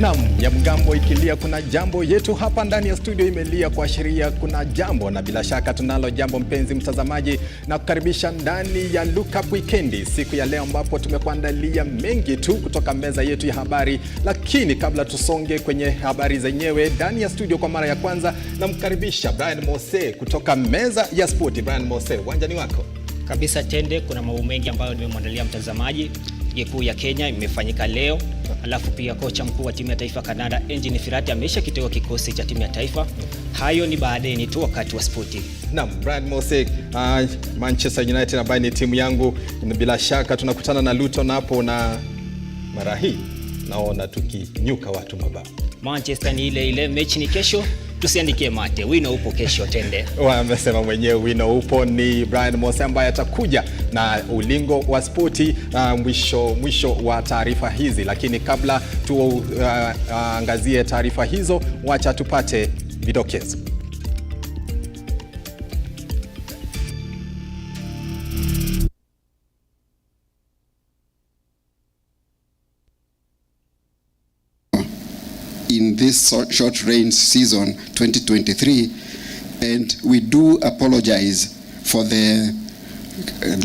Naam, ya mgambo ikilia kuna jambo yetu hapa ndani ya studio imelia kuashiria kuna jambo, na bila shaka tunalo jambo mpenzi mtazamaji, na kukaribisha ndani ya Lookuptv Wikendi siku ya leo, ambapo tumekuandalia mengi tu kutoka meza yetu ya habari. Lakini kabla tusonge kwenye habari zenyewe, ndani ya studio kwa mara ya kwanza namkaribisha Brian Mose kutoka meza ya spoti. Brian Mose, uwanjani wako. Kabisa Tende, kuna mambo mengi ambayo nimemwandalia mtazamaji. Ligi kuu ya Kenya imefanyika leo, alafu pia kocha mkuu wa timu ya taifa Canada Engin Firat amesha kiteua kikosi cha timu ya taifa. Hayo ni baadaye, ni tu wakati wa spoti. Naam, Brian Mose, Manchester United ambayo ni timu yangu, bila shaka tunakutana na RUTO napo, na mara hii naona tukinyuka watu mabao. Manchester ni ile mechi ni kesho, tusiandikie mate, wino upo kesho Tende. Wamesema mwenyewe wino upo. Ni Brian Mose ambaye atakuja na ulingo wa spoti mwisho wa taarifa hizi. Lakini kabla tuangazie taarifa hizo, wacha tupate vidokezo. In this short rain season 2023, and we do apologize for the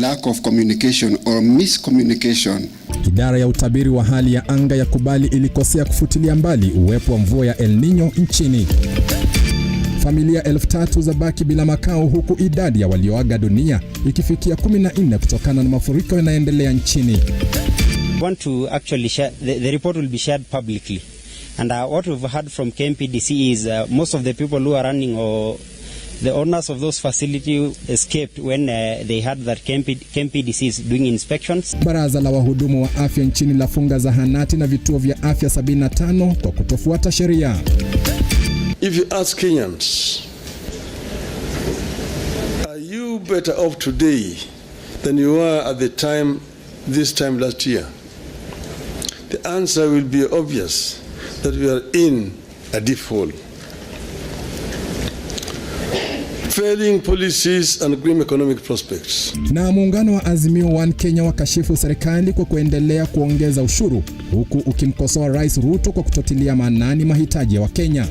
lack of communication or miscommunication. Idara ya utabiri wa hali ya anga ya kubali ilikosea kufutilia mbali uwepo wa mvua ya El Nino nchini. Familia 3,000 zabaki bila makao, huku idadi ya walioaga dunia ikifikia 14 kutokana na mafuriko yanayoendelea nchini. Want to actually share, the report will be shared publicly. And what we've heard from KMPDC is most of the people who are running or the owners of those facilities escaped when they heard that KMPDC is doing inspections. Baraza la wahudumu wa afya nchini lafunga zahanati na vituo vya afya 75 kwa kutofuata sheria. If you ask Kenyans, are you better off today than you were at this time last year? The answer will be obvious, that we are in a deep hole. Failing policies and grim economic prospects. Na muungano wa Azimio One Kenya wakashifu serikali kwa kuendelea kuongeza ushuru, huku ukimkosoa Rais RUTO kwa kutotilia maanani mahitaji ya Wakenya.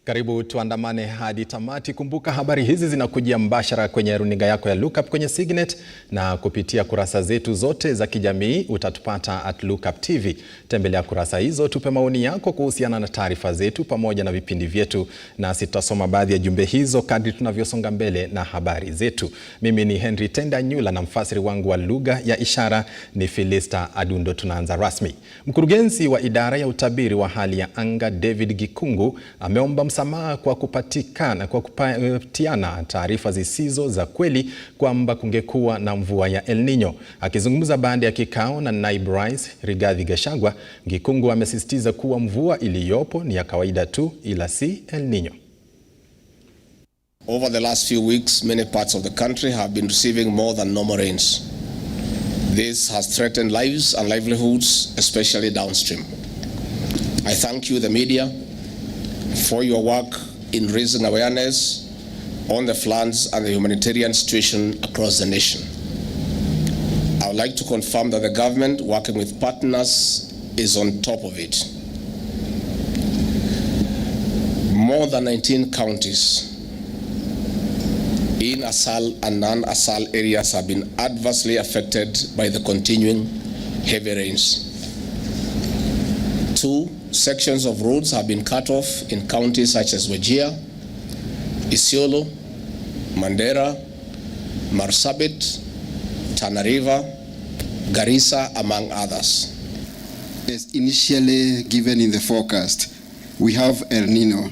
Karibu tuandamane hadi tamati. Kumbuka habari hizi zinakujia mbashara kwenye runinga yako ya Lookup kwenye Signet, na kupitia kurasa zetu zote za kijamii utatupata at Lookuptv. Tembelea kurasa hizo, tupe maoni yako kuhusiana na taarifa zetu pamoja na vipindi vyetu, na sitasoma baadhi ya jumbe hizo kadri tunavyosonga mbele na habari zetu. Mimi ni Henry Tenda Nyula na mfasiri wangu wa lugha ya ishara ni Philista Adundo. Tunaanza rasmi. Mkurugenzi wa idara ya utabiri wa hali ya anga David Gikungu ameomba msamaha kwa kupatiana taarifa zisizo za kweli kwamba kungekuwa na mvua ya El Nino. Akizungumza baada ya kikao na naibu rais Rigathi Gachagua, Gikungu amesisitiza kuwa mvua iliyopo ni ya kawaida tu, ila si El Nino. Over the last few weeks, many parts of the country have been receiving more than normal rains. This has threatened lives and livelihoods, especially downstream. I thank you, the media, for your work in raising awareness on the floods and the humanitarian situation across the nation. I would like to confirm that the government, working with partners, is on top of it. More than 19 counties in ASAL and non-ASAL areas have been adversely affected by the continuing heavy rains. 2 sections of roads have been cut off in counties such as Wajir, Isiolo, Mandera, Marsabit, Tana River, Garissa, among others. As initially given in the forecast, we have El Nino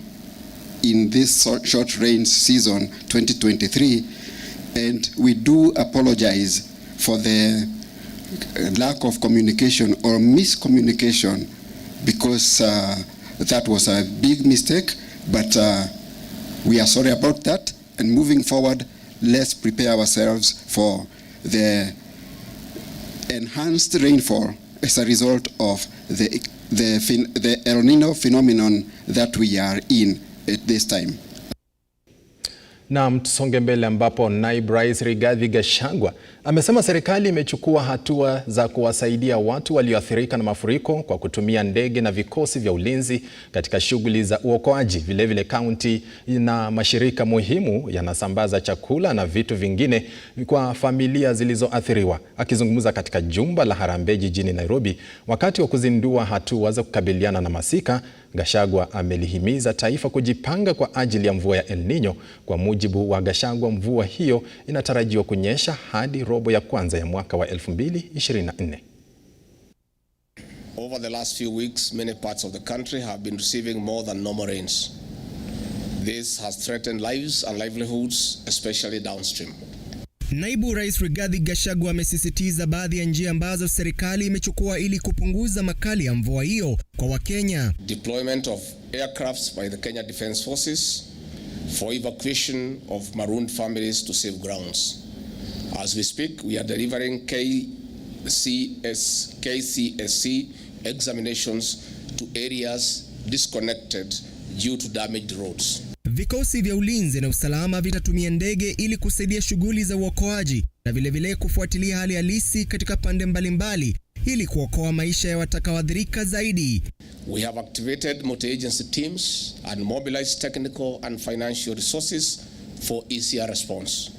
in this short rain season 2023, and we do apologize for the lack of communication or miscommunication, because that was a big mistake, but we are sorry about that. And moving forward, let's prepare ourselves for the enhanced rainfall as a result of the El Nino phenomenon that we are in at this time. Na tusonge mbele ambapo Naibu Rais Rigathi Gachagua amesema serikali imechukua hatua za kuwasaidia watu walioathirika na mafuriko kwa kutumia ndege na vikosi vya ulinzi katika shughuli za uokoaji. Vilevile kaunti na mashirika muhimu yanasambaza chakula na vitu vingine kwa familia zilizoathiriwa. Akizungumza katika jumba la Harambee jijini Nairobi wakati wa kuzindua hatua za kukabiliana na masika, Gachagua amelihimiza taifa kujipanga kwa ajili ya mvua ya El Nino. Kwa mujibu wa Gachagua, mvua hiyo inatarajiwa kunyesha hadi robo ya kwanza ya mwaka wa 2024. Over the last few weeks, many parts of the country have been receiving more than normal rains. This has threatened lives and livelihoods, especially downstream. Naibu Rais Rigathi Gachagua amesisitiza baadhi ya njia ambazo serikali imechukua ili kupunguza makali ya mvua hiyo kwa Wakenya. Deployment of aircrafts by the Kenya Defence Forces for evacuation of marooned families to safe grounds. As we speak, we are delivering KCSC examinations to areas disconnected due to damaged roads. Vikosi vya ulinzi na usalama vitatumia ndege ili kusaidia shughuli za uokoaji na vilevile kufuatilia hali halisi katika pande mbalimbali ili kuokoa maisha ya watakaoathirika zaidi. We have activated multi-agency teams and mobilized technical and financial resources for easier response.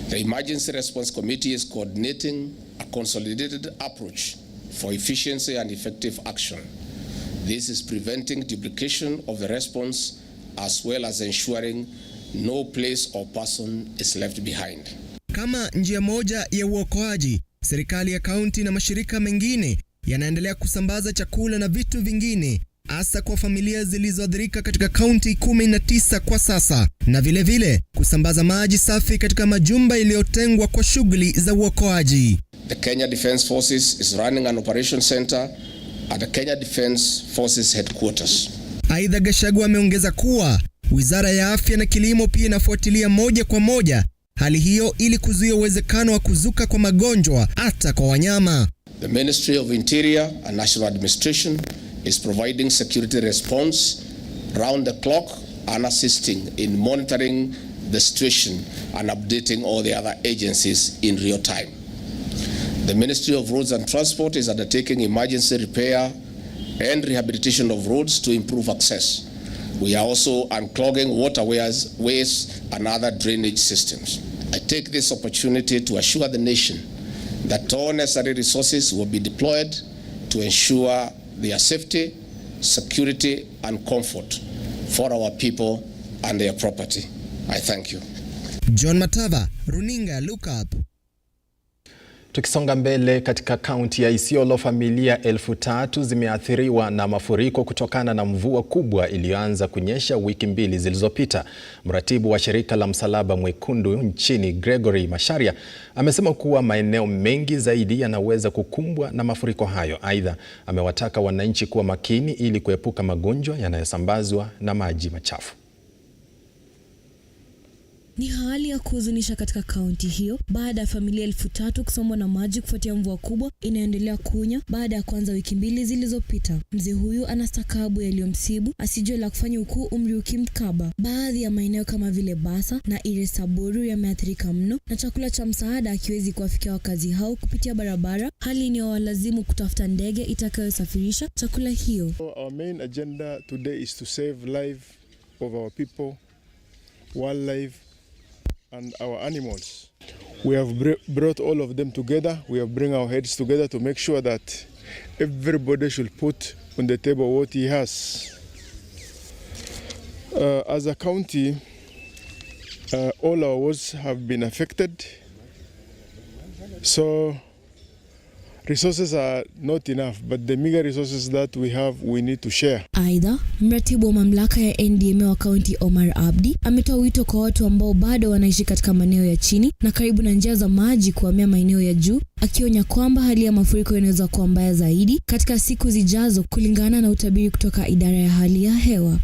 The Emergency Response Committee is coordinating a consolidated approach for efficiency and effective action. This is preventing duplication of the response as well as ensuring no place or person is left behind. Kama njia moja ya uokoaji, serikali ya kaunti na mashirika mengine yanaendelea kusambaza chakula na vitu vingine hasa kwa familia zilizoathirika katika kaunti 19 kwa sasa, na vilevile kusambaza maji safi katika majumba yaliyotengwa kwa shughuli za uokoaji. The Kenya Defence Forces is running an operation center at the Kenya Defence Forces headquarters. Aidha, Gachagua ameongeza kuwa Wizara ya Afya na Kilimo pia inafuatilia moja kwa moja hali hiyo ili kuzuia uwezekano wa kuzuka kwa magonjwa hata kwa wanyama. The Ministry of Interior and National Administration is providing security response round the clock and assisting in monitoring the situation and updating all the other agencies in real time. The Ministry of Roads and Transport is undertaking emergency repair and rehabilitation of roads to improve access. We are also unclogging waterways and other drainage systems. I take this opportunity to assure the nation that all necessary resources will be deployed to ensure their safety, security and comfort for our people and their property. I thank you. John Matava, Runinga, Lookup. Tukisonga mbele, katika kaunti ya Isiolo, familia 3,000 zimeathiriwa na mafuriko kutokana na mvua kubwa iliyoanza kunyesha wiki mbili zilizopita. Mratibu wa shirika la Msalaba Mwekundu nchini, Gregory Masharia, amesema kuwa maeneo mengi zaidi yanaweza kukumbwa na mafuriko hayo. Aidha, amewataka wananchi kuwa makini ili kuepuka magonjwa yanayosambazwa na maji machafu. Ni hali ya kuhuzunisha katika kaunti hiyo baada ya familia 3,000 kusombwa na maji kufuatia mvua kubwa inayoendelea kunya baada ya kuanza wiki mbili zilizopita. Mzee huyu anastakabu yaliyomsibu, asijue la kufanya huku umri ukimkaba. Baadhi ya maeneo kama vile Basa na Iresaburu yameathirika mno na chakula cha msaada hakiwezi kuwafikia wakazi hao kupitia barabara, hali inayowalazimu kutafuta ndege itakayosafirisha chakula hiyo. Our main agenda today is to save life of our people, wildlife and our animals. We have brought all of them together. We have bring our heads together to make sure that everybody should put on the table what he has. As a county, all our wards have been affected. So resources are not enough, but the meager resources that we have, we need to share. Aidha, mratibu wa mamlaka ya NDMA wa kaunti Omar Abdi ametoa wito kwa watu ambao bado wanaishi katika maeneo ya chini na karibu na njia za maji kuhamia maeneo ya juu, akionya kwamba hali ya mafuriko inaweza kuwa mbaya zaidi katika siku zijazo kulingana na utabiri kutoka idara ya hali ya hewa.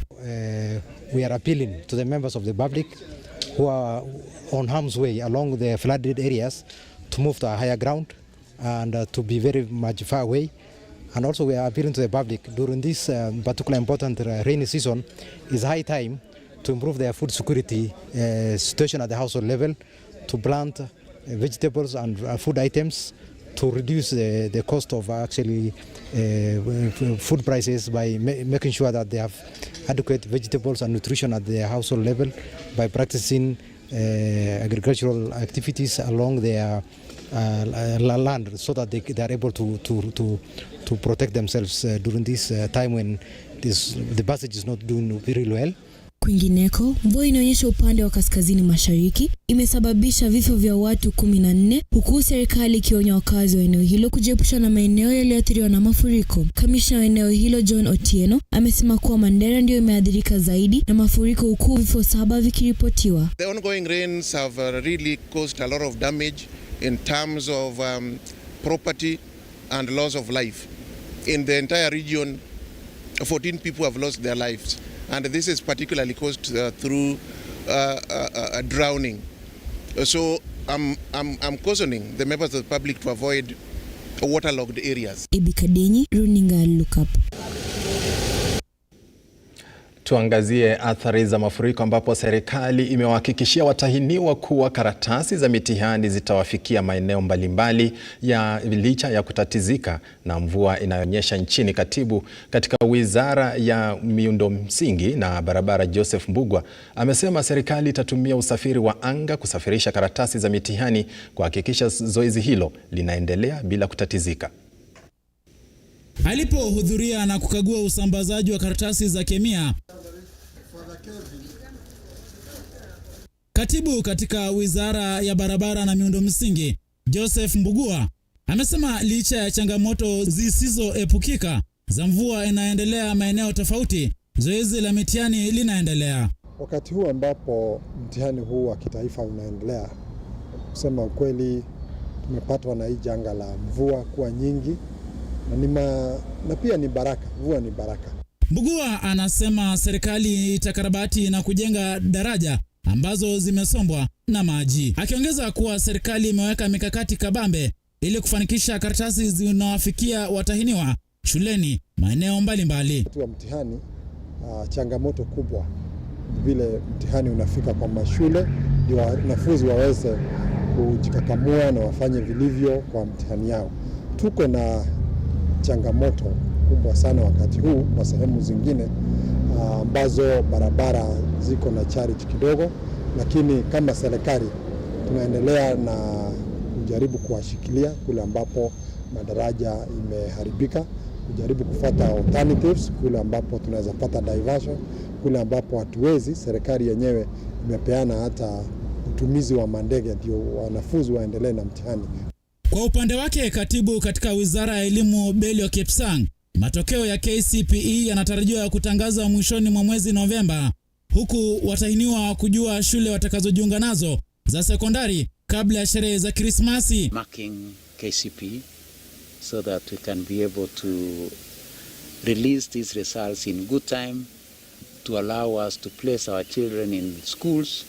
We are appealing to the members of the public who are on harm's way along the flooded areas to move to a higher ground and to be very much far away. And also we are appealing to the public during this particular important rainy season. It's high time to improve their food security situation at the household level, to plant vegetables and food items, to reduce the cost of actually food prices by making sure that they have adequate vegetables and nutrition at their household level, by practicing agricultural activities along their land, so that they are able to protect themselves during this time when the passage is not doing very well. Kwingineko, mvua inaonyesha upande wa kaskazini mashariki imesababisha vifo vya watu 14, huku serikali ikionya wakazi wa eneo hilo kujiepusha na maeneo yaliyoathiriwa na mafuriko. Kamishna wa eneo hilo John Otieno amesema kuwa Mandera ndio imeathirika zaidi na mafuriko, huku vifo 7 vikiripotiwa. The ongoing rains have really caused a lot of damage in terms of property and loss of life. In the entire region, 14 people have lost their lives. And this is particularly caused through drowning. So I'm cautioning the members of the public to avoid waterlogged areas. Ibikadenyi, runinga Lookup. Tuangazie athari za mafuriko, ambapo serikali imewahakikishia watahiniwa kuwa karatasi za mitihani zitawafikia maeneo mbalimbali ya licha ya kutatizika na mvua inayonyesha nchini. Katibu katika Wizara ya Miundo Msingi na Barabara Joseph Mbugua amesema serikali itatumia usafiri wa anga kusafirisha karatasi za mitihani kuhakikisha zoezi hilo linaendelea bila kutatizika. Alipohudhuria na kukagua usambazaji wa karatasi za kemia, Katibu katika Wizara ya Barabara na Miundo Msingi Joseph Mbugua amesema licha ya changamoto zisizoepukika za mvua inaendelea maeneo tofauti, zoezi la mitihani linaendelea. Wakati huu ambapo mtihani huu wa kitaifa unaendelea, kusema ukweli tumepatwa na hii janga la mvua kuwa nyingi na pia ni baraka. Mvua ni baraka. Mbugua anasema serikali itakarabati na kujenga daraja ambazo zimesombwa na maji, akiongeza kuwa serikali imeweka mikakati kabambe ili kufanikisha karatasi zinawafikia watahiniwa shuleni maeneo mbalimbali. Wa mtihani, changamoto kubwa vile mtihani unafika kwa mashule ndio wanafunzi waweze kujikakamua na wafanye vilivyo kwa mtihani yao. Tuko na changamoto kubwa sana wakati huu kwa sehemu zingine ambazo barabara ziko na challenge kidogo, lakini kama serikali tunaendelea na kujaribu kuwashikilia kule ambapo madaraja imeharibika, kujaribu kufuata alternatives kule ambapo tunaweza pata diversion, kule ambapo hatuwezi. Serikali yenyewe imepeana hata utumizi wa mandege ndio wanafunzi waendelee na mtihani. Kwa upande wake, katibu katika Wizara ya Elimu Belio Kipsang, matokeo ya KCPE yanatarajiwa kutangazwa mwishoni mwa mwezi Novemba, huku watahiniwa kujua shule watakazojiunga nazo za sekondari kabla ya sherehe za Krismasi. Marking KCPE so that we can be able to release these results in good time to allow us to place our children in schools,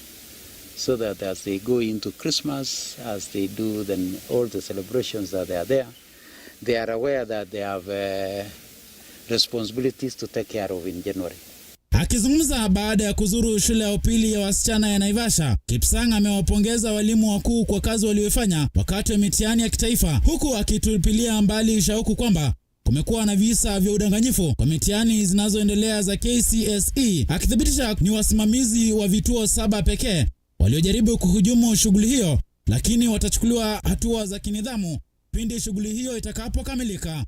so that as they go into Christmas, as they do then all the celebrations that they are there, they are aware that they have responsibilities to take care of in January. Akizungumza baada ya kuzuru shule ya upili ya wasichana ya Naivasha, Kipsang amewapongeza walimu wakuu kwa kazi waliofanya wakati wa mitihani ya kitaifa, huku akitupilia mbali shauku kwamba kumekuwa na visa vya udanganyifu kwa mitihani zinazoendelea za KCSE, akithibitisha ni wasimamizi wa vituo 7 pekee waliojaribu kuhujumu shughuli hiyo, lakini watachukuliwa hatua za kinidhamu pindi shughuli hiyo itakapokamilika.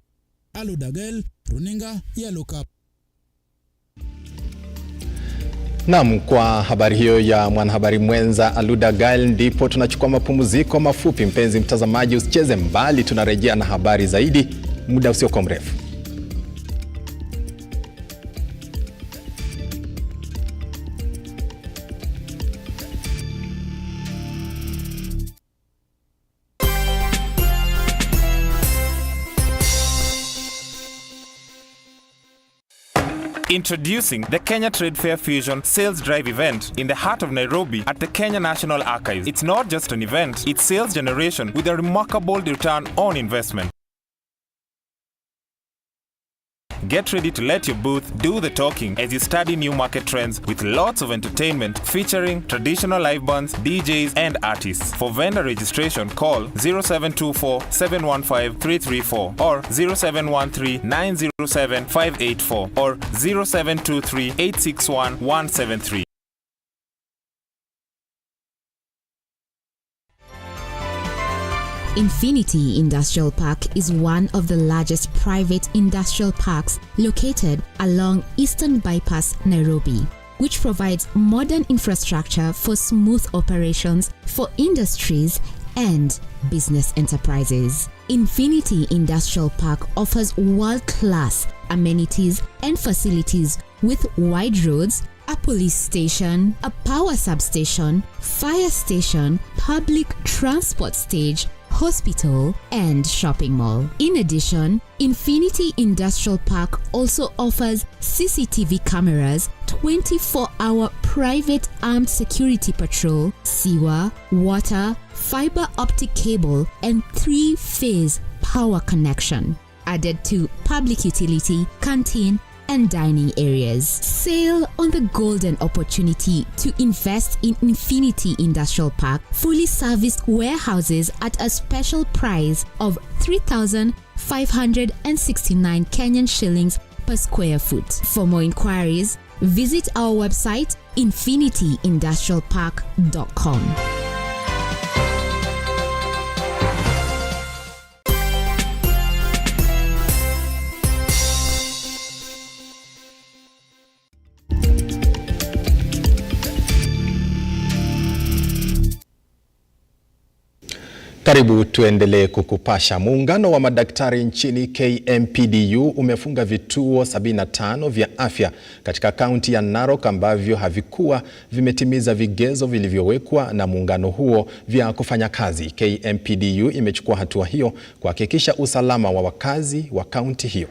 Aludagel, runinga ya Lookup. Naam, kwa habari hiyo ya mwanahabari mwenza Aludagel ndipo tunachukua mapumziko mafupi. Mpenzi mtazamaji, usicheze mbali, tunarejea na habari zaidi muda usiokuwa mrefu. Introducing the Kenya Trade Fair Fusion Sales Drive event in the heart of Nairobi at the Kenya National Archives. It's not just an event, it's sales generation with a remarkable return on investment. Get ready to let your booth do the talking as you study new market trends with lots of entertainment featuring traditional live bands, DJs and artists. For vendor registration, call 0724 715 334 or 0713 907 584 or 0723 861 173. Infinity Industrial Park is one of the largest private industrial parks located along Eastern Bypass, Nairobi, which provides modern infrastructure for smooth operations for industries and business enterprises. Infinity Industrial Park offers world-class amenities and facilities with wide roads, a police station, a power substation, fire station, public transport stage, hospital, and shopping mall. In addition, Infinity Industrial Park also offers CCTV cameras, 24-hour private armed security patrol, sewer, water, fiber optic cable, and 3-phase power connection, added to public utility, canteen, and dining areas. Sail on the golden opportunity to invest in Infinity Industrial Park, fully serviced warehouses at a special price of 3,569 Kenyan shillings per square foot. For more inquiries, visit our website infinityindustrialpark.com. Karibu tuendelee kukupasha. Muungano wa madaktari nchini KMPDU umefunga vituo 75 vya afya katika kaunti ya Narok ambavyo havikuwa vimetimiza vigezo vilivyowekwa na muungano huo vya kufanya kazi. KMPDU imechukua hatua hiyo kuhakikisha usalama wa wakazi wa kaunti hiyo.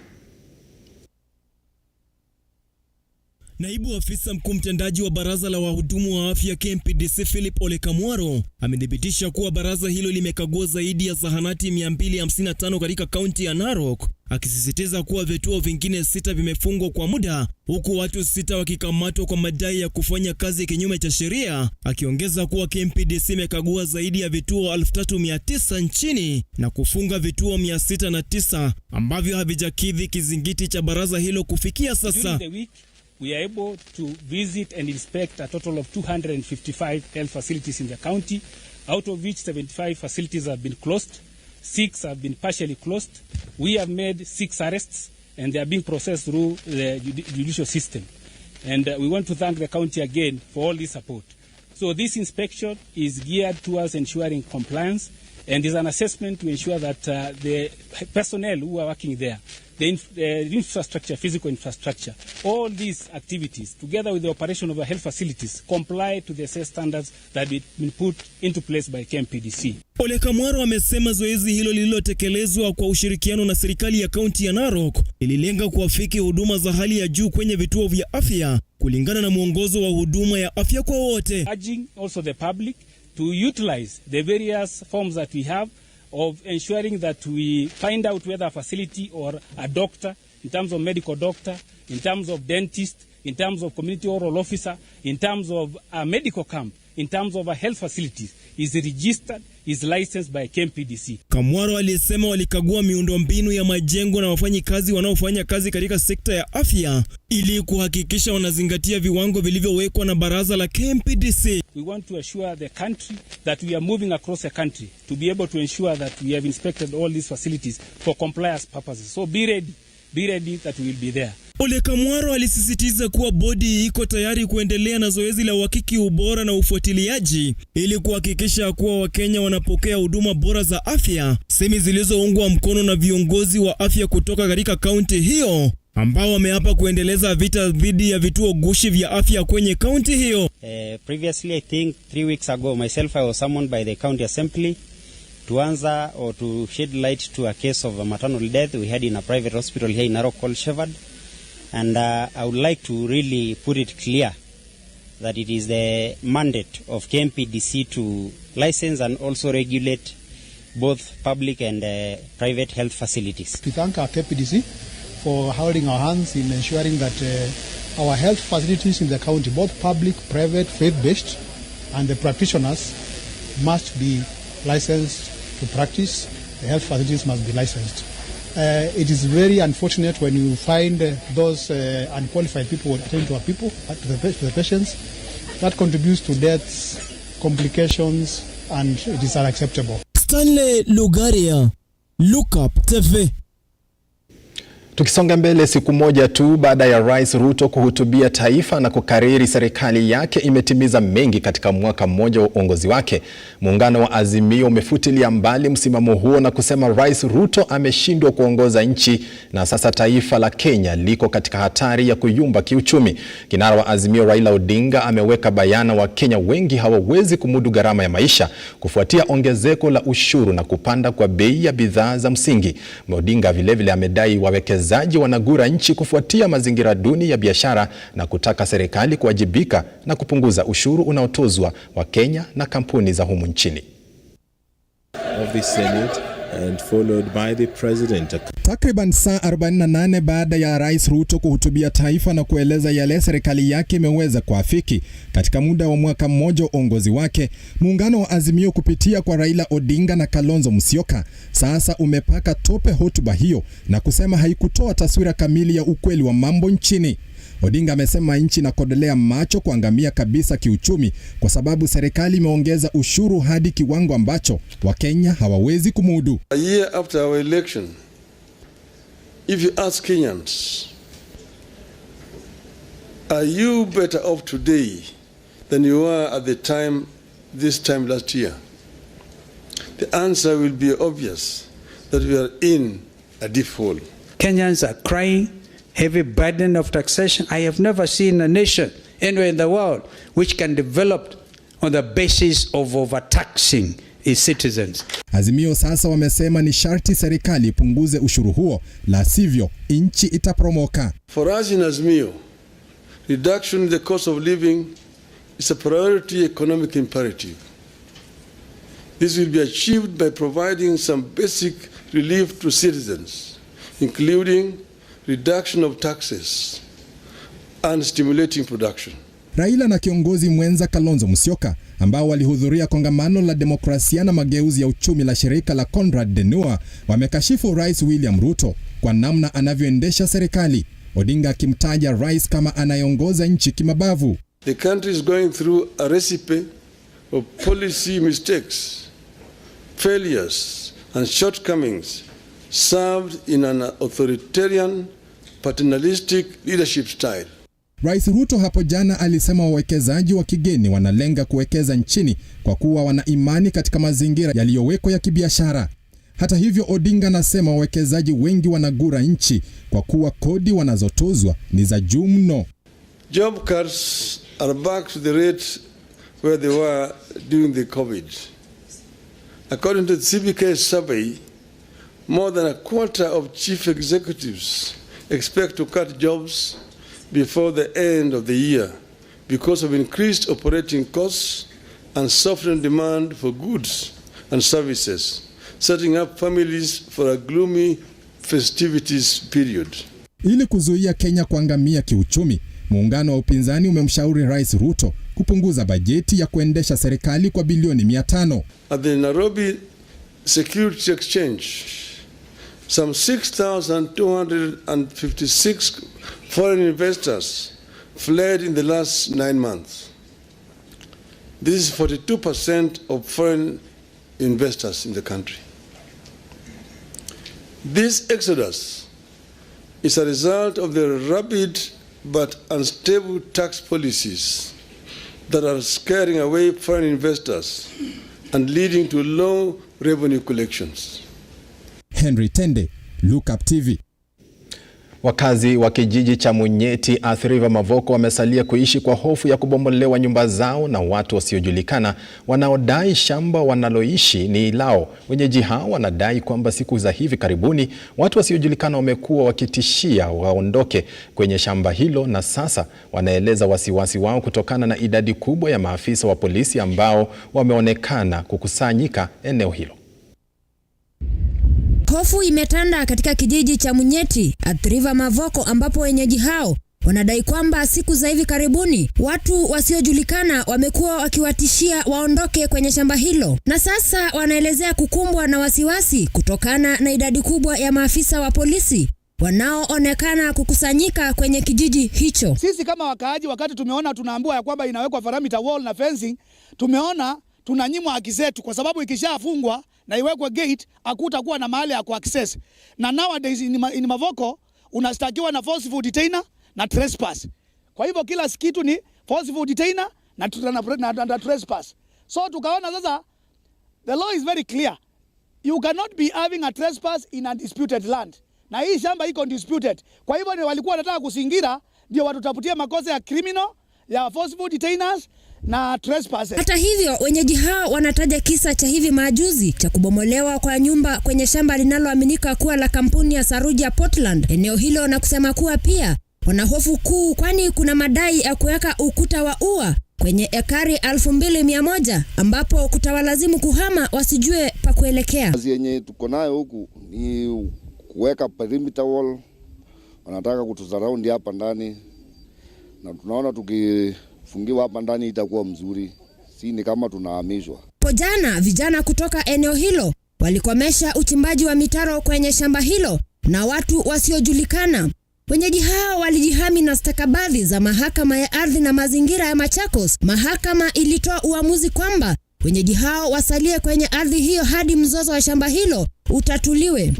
Naibu afisa mkuu mtendaji wa baraza la wahudumu wa afya KMPDC Philip Olekamwaro amedhibitisha kuwa baraza hilo limekagua zaidi ya zahanati 255 katika kaunti ya Narok, akisisitiza kuwa vituo vingine 6 vimefungwa kwa muda huku watu 6 wakikamatwa kwa madai ya kufanya kazi kinyume cha sheria, akiongeza kuwa KMPDC imekagua zaidi ya vituo 3900 nchini na kufunga vituo 609 ambavyo havijakidhi kizingiti cha baraza hilo kufikia sasa. We are able to visit and inspect a total of 255 health facilities in the county, out of which 75 facilities have been closed, 6 have been partially closed. We have made 6 arrests and they are being processed through the judicial system. And we want to thank the county again for all this support. So this inspection is geared towards ensuring compliance and is an assessment to ensure that the personnel who are working there, the infrastructure, physical infrastructure, all these activities, together with the operation of the health facilities, comply to the set standards that have been put into place by KMPDC. Olekamwaro amesema zoezi hilo lililotekelezwa kwa ushirikiano na serikali ya kaunti ya Narok ililenga kuafiki huduma za hali ya juu kwenye vituo vya afya kulingana na mwongozo wa huduma ya afya kwa wote. Urging also the public to utilize the various forms that we have of ensuring that we find out whether a facility or a doctor, in terms of medical doctor, in terms of dentist, in terms of community oral officer, in terms of a medical camp, in terms of a health facilities, is registered, is licensed by KMPDC. Kamwaro alisema walikagua miundombinu ya majengo na wafanyikazi wanaofanya kazi katika sekta ya afya ili kuhakikisha wanazingatia viwango vilivyowekwa na baraza la KMPDC. We want to assure the country that we are moving across the country to be able to ensure that we have inspected all these facilities for compliance purposes. So be ready that we will be there. Olekamwaro alisisitiza kuwa bodi iko tayari kuendelea na zoezi la uhakiki ubora na ufuatiliaji ili kuhakikisha kuwa Wakenya wanapokea huduma bora za afya, semi zilizoungwa mkono na viongozi wa afya kutoka katika kaunti hiyo ambao wameapa kuendeleza vita dhidi ya vituo gushi vya afya kwenye kaunti hiyo. Previously, I think 3 weeks ago, myself, I was summoned by the county assembly to answer or to shed light to a case of a maternal death we had in a private hospital here in Narok called Shepherd. And I would like to really put it clear that it is the mandate of KMPDC to license and also regulate both public and private health facilities. To thank our KMPDC for holding our hands in ensuring that our health facilities in the county, both public, private, faith-based, and the practitioners must be licensed to practice. The health facilities must be licensed. It is very unfortunate when you find those unqualified people attending to our people, to the patients. That contributes to deaths, complications, and it is unacceptable. Stanley Lugaria, Lookuptv. Tukisonga mbele, siku moja tu baada ya Rais RUTO kuhutubia taifa na kukariri serikali yake imetimiza mengi katika mwaka mmoja wa uongozi wake, muungano wa Azimio umefutilia mbali msimamo huo na kusema Rais RUTO ameshindwa kuongoza nchi na sasa taifa la Kenya liko katika hatari ya kuyumba kiuchumi. Kinara wa Azimio Raila Odinga ameweka bayana wa Kenya wengi hawawezi kumudu gharama ya maisha kufuatia ongezeko la ushuru na kupanda kwa bei ya bidhaa za msingi. Odinga vilevile amedai wawekezaji wanagura nchi kufuatia mazingira duni ya biashara na kutaka serikali kuwajibika na kupunguza ushuru unaotozwa wa Kenya na kampuni za humu nchini. Of the Senate and followed by the President. Takriban saa 48 baada ya Rais RUTO kuhutubia taifa na kueleza yale serikali yake imeweza kuafiki katika muda wa mwaka mmoja wa uongozi wake, muungano wa Azimio kupitia kwa Raila Odinga na Kalonzo Musyoka sasa umepaka tope hotuba hiyo na kusema haikutoa taswira kamili ya ukweli wa mambo nchini. Odinga amesema nchi inakodolea macho kuangamia kabisa kiuchumi kwa sababu serikali imeongeza ushuru hadi kiwango ambacho Wakenya hawawezi kumudu. A year after our election, if you ask Kenyans, are you better off today than you were at this time last year? The answer will be obvious, that we are in a deep hole. Kenyans are crying, heavy burden of taxation. I have never seen a nation anywhere in the world which can develop on the basis of overtaxing its citizens. Azimio sasa wamesema ni sharti serikali ipunguze ushuru huo, la sivyo nchi itaporomoka. For us in Azimio, reduction in the cost of living is a priority economic imperative. This will be achieved by providing some basic relief to citizens, including reduction of taxes and stimulating production. Raila na kiongozi mwenza Kalonzo Musyoka ambao walihudhuria kongamano la demokrasia na mageuzi ya uchumi la shirika la Conrad Denua wamekashifu Rais William Ruto kwa namna anavyoendesha serikali. Odinga akimtaja rais kama anayeongoza nchi kimabavu. The country is going through a recipe of policy mistakes, failures and shortcomings served in an authoritarian, paternalistic leadership style. Rais Ruto hapo jana alisema wawekezaji wa kigeni wanalenga kuwekeza nchini kwa kuwa wana imani katika mazingira yaliyowekwa ya kibiashara. Hata hivyo, Odinga anasema wawekezaji wengi wanagura nchi kwa kuwa kodi wanazotozwa ni za juu mno. Job cuts are back to the rate where they were during the COVID. According to the CBK survey, more than a quarter of chief executives expect to cut jobs before the end of the year because of increased operating costs and softened demand for goods and services, setting up families for a gloomy festivities period. Ili kuzuia Kenya kuangamia kiuchumi, muungano wa upinzani umemshauri Rais Ruto kupunguza bajeti ya kuendesha serikali kwa bilioni 500. At the Nairobi Security Exchange, some 6,256 foreign investors fled in the last 9 months. This is 42% of foreign investors in the country. This exodus is a result of the rapid but unstable tax policies that are scaring away foreign investors and leading to low revenue collections. Henry Tende, Lookuptv. Wakazi wa kijiji cha Munyeti, Athi River, Mavoko wamesalia kuishi kwa hofu ya kubomolewa nyumba zao na watu wasiojulikana wanaodai shamba wanaloishi ni lao. Wenyeji hao wanadai kwamba siku za hivi karibuni watu wasiojulikana wamekuwa wakitishia waondoke kwenye shamba hilo, na sasa wanaeleza wasiwasi wao kutokana na idadi kubwa ya maafisa wa polisi ambao wameonekana kukusanyika eneo hilo. Hofu imetanda katika kijiji cha Munyeti, Athi Mavoko, ambapo wenyeji hao wanadai kwamba siku za hivi karibuni watu wasiojulikana wamekuwa wakiwatishia waondoke kwenye shamba hilo, na sasa wanaelezea kukumbwa na wasiwasi kutokana na idadi kubwa ya maafisa wa polisi wanaoonekana kukusanyika kwenye kijiji hicho. Sisi kama wakaaji, wakati tumeona tunaambiwa ya kwamba inawekwa perimeter wall na fencing, tumeona tunanyimwa haki zetu, kwa sababu ikishafungwa na iwekwe gate hakutakuwa na mahali ya kuaccess. Na nowadays in Mavoko unastakiwa na forceful detainer na trespass. Kwa hivyo kila kitu ni forceful detainer na trespass. So tukaona sasa the law is very clear. You cannot be having a trespass in a disputed land. Na hii shamba iko disputed. Kwa hivyo ni walikuwa wanataka kusingira ndio watutafutie makosa ya criminal, ya forceful detainers na trespass. Hata hivyo wenyeji hao wanataja kisa cha hivi majuzi cha kubomolewa kwa nyumba kwenye shamba linaloaminika kuwa la kampuni ya saruji ya Portland eneo hilo, na kusema kuwa pia wana hofu kuu, kwani kuna madai ya kuweka ukuta wa ua kwenye ekari 2100 ambapo kutawalazimu kuhama wasijue pa kuelekea. Kazi yenye tuko nayo huku ni kuweka perimeter wall. Wanataka kutusurround hapa ndani, na tunaona tukifungiwa hapa ndani itakuwa mzuri. Si ni kama tunahamishwa. Jana vijana kutoka eneo hilo walikomesha uchimbaji wa mitaro kwenye shamba hilo na watu wasiojulikana. Wenyeji hao walijihami na stakabadhi za mahakama ya ardhi na mazingira ya Machakos. Mahakama ilitoa uamuzi kwamba wenyeji hao wasalie kwenye ardhi hiyo hadi mzozo wa shamba hilo utatuliwe.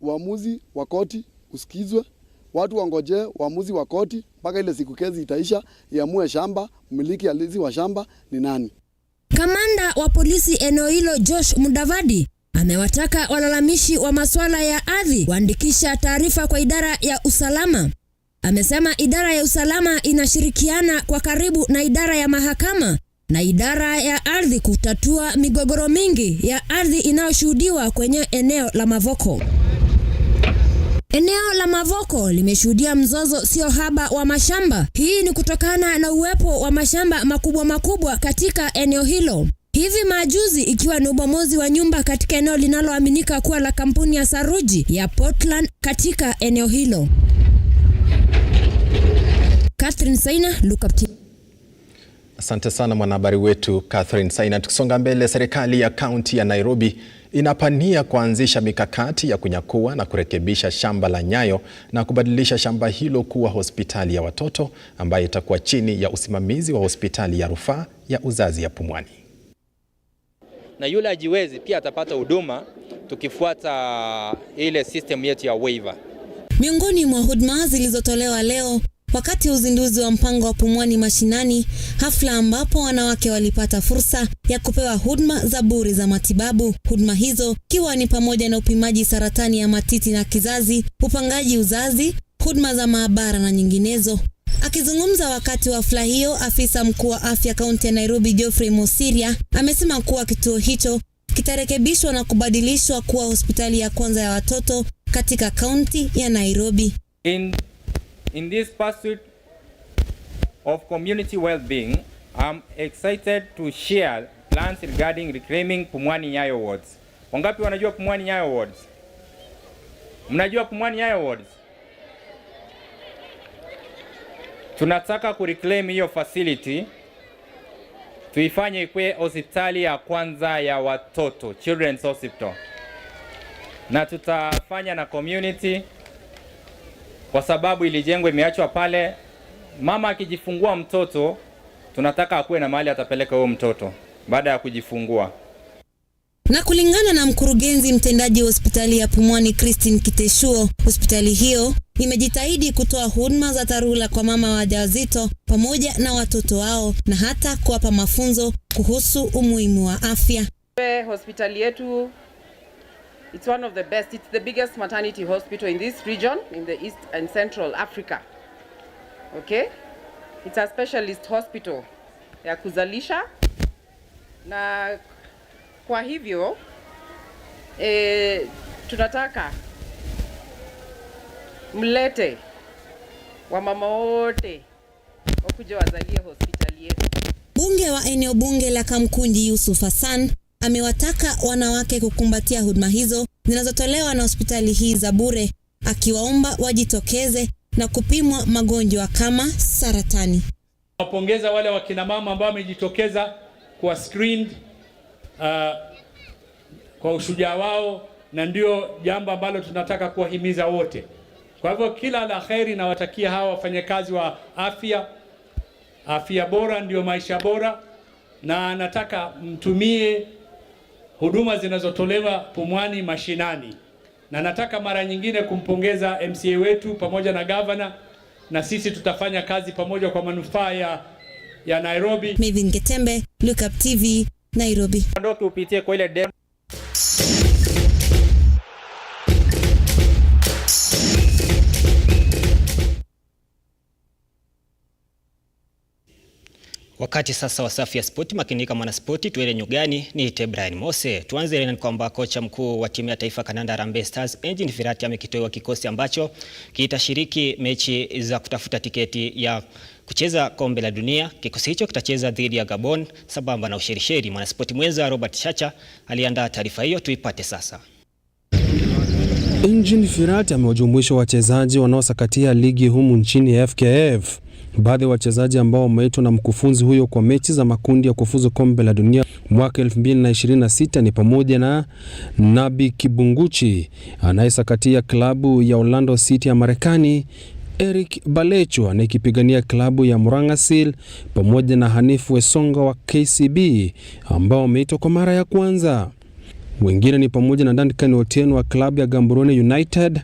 Uamuzi wa koti usikizwe, watu wangojee uamuzi wa koti mpaka ile siku kesi itaisha, iamue shamba, mmiliki halisi wa shamba ni nani. Kamanda wa polisi eneo hilo Josh Mudavadi amewataka walalamishi wa masuala ya ardhi kuandikisha taarifa kwa idara ya usalama. Amesema idara ya usalama inashirikiana kwa karibu na idara ya mahakama na idara ya ardhi kutatua migogoro mingi ya ardhi inayoshuhudiwa kwenye eneo la Mavoko. Eneo la Mavoko limeshuhudia mzozo sio haba wa mashamba. Hii ni kutokana na uwepo wa mashamba makubwa katika eneo hilo. Hivi majuzi ikiwa ni ubomozi wa nyumba katika eneo linaloaminika kuwa la kampuni ya saruji ya Portland katika eneo hilo. Catherine Saina, Lookuptv. Asante sana mwanahabari wetu Catherine Saina. Tukisonga mbele, serikali ya kaunti ya Nairobi inapania kuanzisha mikakati ya kunyakua na kurekebisha shamba la Nyayo na kubadilisha shamba hilo kuwa hospitali ya watoto ambayo itakuwa chini ya usimamizi wa hospitali ya rufaa ya uzazi ya Pumwani. Na yule ajiwezi pia atapata huduma tukifuata ile system yetu ya waiver. Miongoni mwa huduma zilizotolewa leo wakati uzinduzi wa mpango wa Pumwani mashinani, hafla ambapo wanawake walipata fursa ya kupewa huduma za bure za matibabu. Huduma hizo kiwa ni pamoja na upimaji saratani ya matiti na kizazi, upangaji uzazi, huduma za maabara na nyinginezo. Akizungumza wakati wa hafla hiyo, afisa mkuu wa afya kaunti ya Nairobi Geoffrey Mosiria amesema kuwa kituo hicho kitarekebishwa na kubadilishwa kuwa hospitali ya kwanza ya watoto katika kaunti ya Nairobi. In this pursuit of community well-being, I'm excited to share plans regarding reclaiming Pumwani Nyayo wards. Wangapi wanajua Pumwani Nyayo wards? Mnajua Pumwani Nyayo wards? Tunataka kureclaim hiyo facility, tuifanye ikuwe hospitali ya kwanza ya watoto, Children's Hospital. Na tutafanya na community kwa sababu ilijengwa imeachwa pale. Mama akijifungua mtoto, tunataka akuwe na mahali atapeleka huyo mtoto baada ya kujifungua. Na kulingana na mkurugenzi mtendaji wa hospitali ya Pumwani Christine Kiteshuo, hospitali hiyo imejitahidi kutoa huduma za dharura kwa mama wajawazito pamoja na watoto wao na hata kuwapa mafunzo kuhusu umuhimu wa afya. Hospitali yetu, it's one of the best, it's the biggest maternity hospital in this region, in the East and Central Africa. Okay? It's a specialist hospital ya kuzalisha, na kwa hivyo tunataka mlete wamama wote wakuja wazalie hospitali yetu. Bunge wa eneo bunge la Kamkunji Yusuf Hassan amewataka wanawake kukumbatia huduma hizo zinazotolewa na hospitali hii za bure, akiwaomba wajitokeze na kupimwa magonjwa kama saratani. Wapongeza wale wakina mama ambao wamejitokeza kwa screened kwa ushujaa wao, na ndio jambo ambalo tunataka kuwahimiza wote. Kwa hivyo kila la kheri nawatakia hawa wafanyakazi wa afya. Afya bora ndio maisha bora, na nataka mtumie huduma zinazotolewa Pumwani mashinani. Na nataka mara nyingine kumpongeza MCA wetu pamoja na governor, na sisi tutafanya kazi pamoja kwa manufaa ya Nairobi. Mevin Getembe, Lookuptv, Nairobi. Ndoki upitie kwa ile demo. Wakati sasa wa safu ya spoti, makinika mwanaspoti, tuele nyugani ni Brian Mose. Tuanze ni kwamba kocha mkuu wa timu ya taifa kandanda Harambee Stars Engin Firat amekitoa kikosi ambacho kitashiriki mechi za kutafuta tiketi ya kucheza kombe la dunia. Kikosi hicho kitacheza dhidi ya Gabon sambamba na Ushelisheli. Mwanaspoti mwenza Robert Chacha aliandaa taarifa hiyo, tuipate sasa. Engin Firat amewajumuisha wachezaji wanaosakatia ligi humu nchini FKF. Baadhi ya wachezaji ambao wameitwa na mkufunzi huyo kwa mechi za makundi ya kufuzu kombe la dunia mwaka 2026 ni pamoja na Nabi Kibunguchi anayesakatia klabu ya Orlando City ya Marekani, Eric Balecho anayekipigania klabu ya Murang'a Seal, pamoja na Hanifu Wesonga wa KCB ambao wameitwa kwa mara ya kwanza. Wengine ni pamoja na Duncan Otieno wa klabu ya Gaborone United,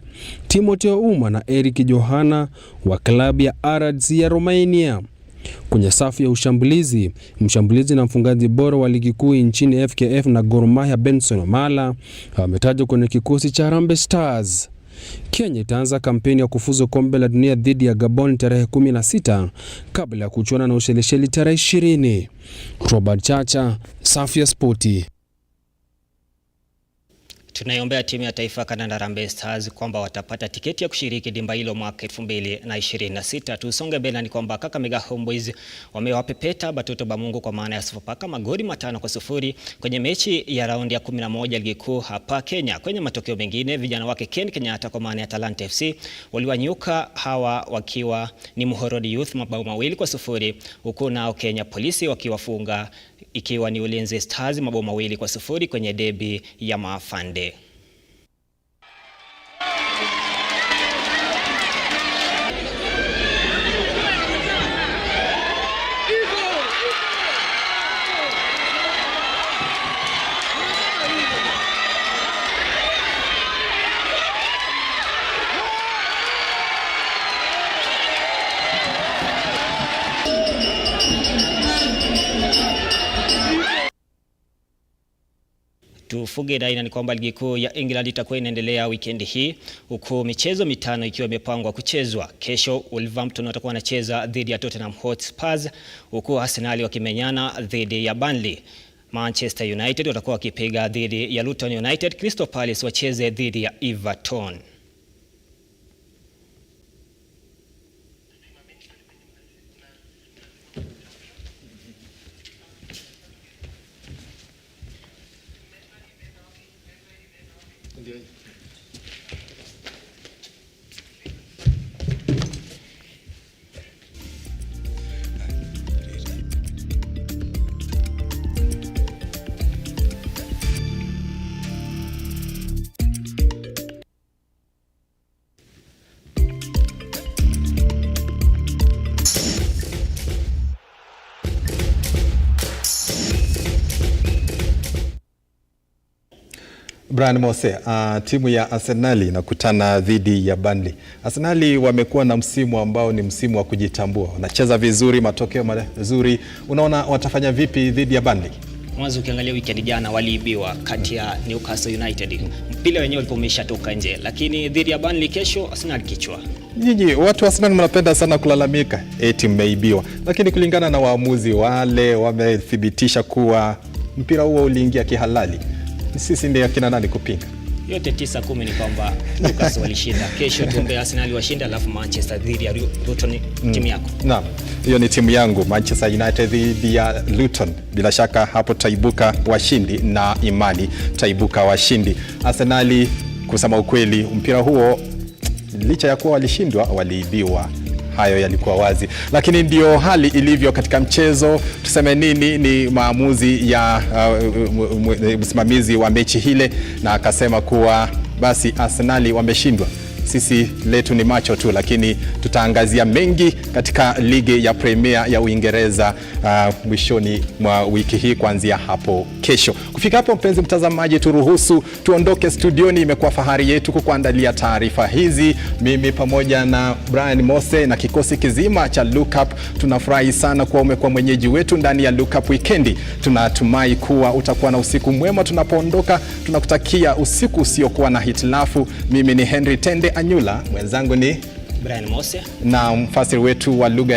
Timothy Ouma na Eric Johana wa klabu ya RUTO ya Romania. Kwenye safu ya ushambulizi, mshambulizi na mfungaji bora wa ligi kuu nchini FKF na Gor Mahia Benson Omala ametajwa kwenye kikosi cha Harambee Stars. Kenya itaanza kampeni ya kufuzu kombe la dunia dhidi ya Gabon tarehe 16 kabla ya kuchuana na Ushelisheli tarehe 20. Robert Chacha, safu ya spoti. Tunaiombea timu ya taifa kandanda Harambee Stars kwamba watapata tiketi ya kushiriki dimba hilo mwaka 2026. Tusonge mbele ni kwamba Kakamega Homeboys wamewapepeta Batoto ba Mungu kwa maana ya Sofapaka magoli 5-0 kwenye mechi ya raundi ya 11 ligi kuu hapa Kenya. Kwenye matokeo mengine, vijana wake Ken Kenyatta kwa maana ya Talanta FC waliwanyuka hawa wakiwa ni Muhorodi Youth mabao 2-0, huku nao Kenya Polisi wakiwafunga ikiwa ni Ulinzi Stars mabao 2-0 kwenye derby ya Maafande. Tufuge daina ni kwamba ligi kuu ya England itakuwa inaendelea weekend hii, huku michezo mitano ikiwa imepangwa kuchezwa. Kesho Wolverhampton watakuwa wanacheza dhidi ya Tottenham Hotspur, huku Arsenal wakimenyana dhidi ya Burnley. Manchester United watakuwa wakipiga dhidi ya Luton United. Crystal Palace wacheze dhidi ya Everton. Brian Mose, timu ya Arsenal inakutana dhidi ya Burnley. Arsenal wamekuwa na msimu ambao ni msimu wa kujitambua. Wanacheza vizuri, matokeo mazuri. Unaona watafanya vipi dhidi ya Burnley? Mwanzo ukiangalia weekend jana waliibiwa kati ya Newcastle United. Mpira wenyewe ulikuwa umeshatoka nje, lakini dhidi ya Burnley kesho Arsenal kichwa. Nyinyi watu wa Arsenal mnapenda sana kulalamika eti mmeibiwa. Lakini kulingana na waamuzi wale wamethibitisha kuwa mpira huo uliingia kihalali. Sisi ndiye akina nani kupinga? yote 9-10 ni kwamba Lucas walishinda. Kesho tuombe Arsenal washinda, alafu Manchester dhidi ya RUTO ni timu yako. Naam, hiyo ni timu yangu, Manchester United dhidi ya Luton. Bila shaka hapo taibuka washindi na imani taibuka washindi. Arsenal, kusema ukweli, mpira huo licha ya kuwa walishindwa, waliibiwa. Hayo yalikuwa wazi, lakini ndio hali ilivyo katika mchezo. Tuseme nini? Ni maamuzi ya msimamizi wa mechi hile, na akasema kuwa basi Arsenal wameshindwa. Sisi letu ni macho tu, lakini tutaangazia mengi katika ligi ya Premier ya Uingereza mwishoni mwa wiki hii kuanzia hapo kesho. Kufika hapo, mpenzi mtazamaji, turuhusu tuondoke studioni. Imekuwa fahari yetu kukuandalia taarifa hizi, mimi pamoja na Brian Mose na kikosi kizima cha Lookup. Tunafurahi sana kuwa umekuwa mwenyeji wetu ndani ya Lookup Wikendi. Tunatumai kuwa utakuwa na usiku mwema tunapoondoka. Tunakutakia usiku usiokuwa na hitilafu. Mimi ni Henry Tende Anyula, mwenzangu ni Brian Mose, na mfasiri wetu wa lugha